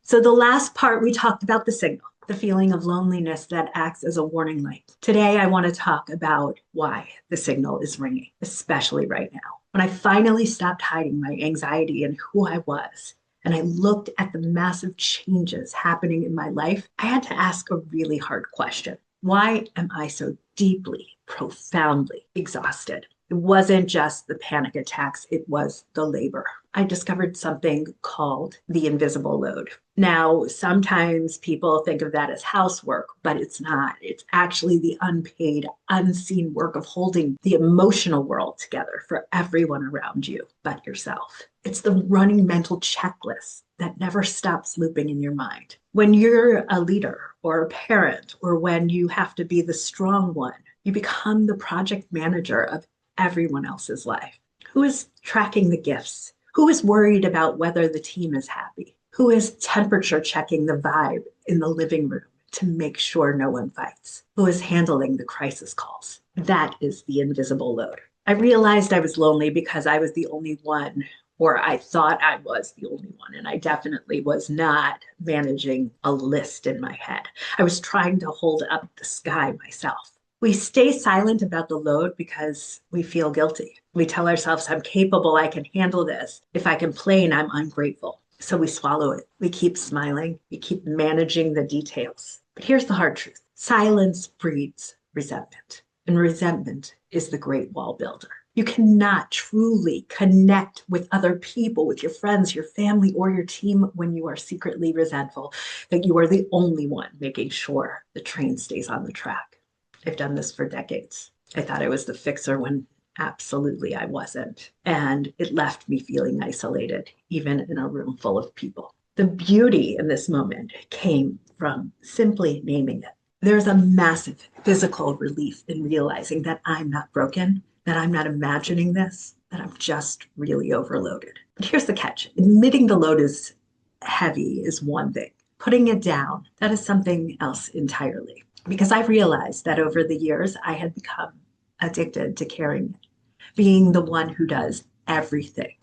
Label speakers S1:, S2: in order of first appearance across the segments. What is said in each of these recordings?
S1: So the last part, we talked about the signal, the feeling of loneliness that acts as a warning light. Today, I want to talk about why the signal is ringing, especially right now. When I finally stopped hiding my anxiety and who I was, and I looked at the massive changes happening in my life, I had to ask a really hard question. Why am I so deeply, profoundly exhausted? It wasn't just the panic attacks, it was the labor. I discovered something called the invisible load. Now, sometimes people think of that as housework, but it's not. It's actually the unpaid, unseen work of holding the emotional world together for everyone around you but yourself. It's the running mental checklist that never stops looping in your mind. When you're a leader or a parent, or when you have to be the strong one, you become the project manager of everyone else's life. Who is tracking the gifts? Who is worried about whether the team is happy? Who is temperature checking the vibe in the living room to make sure no one fights? Who is handling the crisis calls? That is the invisible load. I realized I was lonely because I was the only one, or I thought I was the only one, and I definitely was not managing a list in my head. I was trying to hold up the sky myself. We stay silent about the load because we feel guilty. We tell ourselves, I'm capable, I can handle this. If I complain, I'm ungrateful. So we swallow it. We keep smiling. We keep managing the details. But here's the hard truth. Silence breeds resentment, and resentment is the great wall builder. You cannot truly connect with other people, with your friends, your family, or your team when you are secretly resentful that you are the only one making sure the train stays on the track. I've done this for decades. I thought I was the fixer when absolutely I wasn't. And it left me feeling isolated, even in a room full of people. The beauty in this moment came from simply naming it. There's a massive physical relief in realizing that I'm not broken, that I'm not imagining this, that I'm just really overloaded. But here's the catch. Admitting the load is heavy is one thing. Putting it down, that is something else entirely. Because I realized that over the years, I had become addicted to caring. Being the one who does everything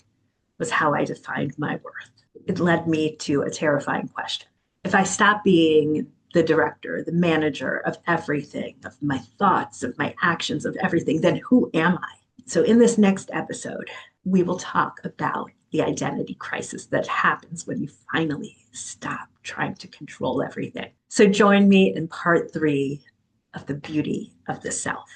S1: was how I defined my worth. It led me to a terrifying question. If I stop being the director, the manager of everything, of my thoughts, of my actions, of everything, then who am I? So in this next episode, we will talk about the identity crisis that happens when you finally stop trying to control everything. So join me in part 3 of The Beauty of the Self.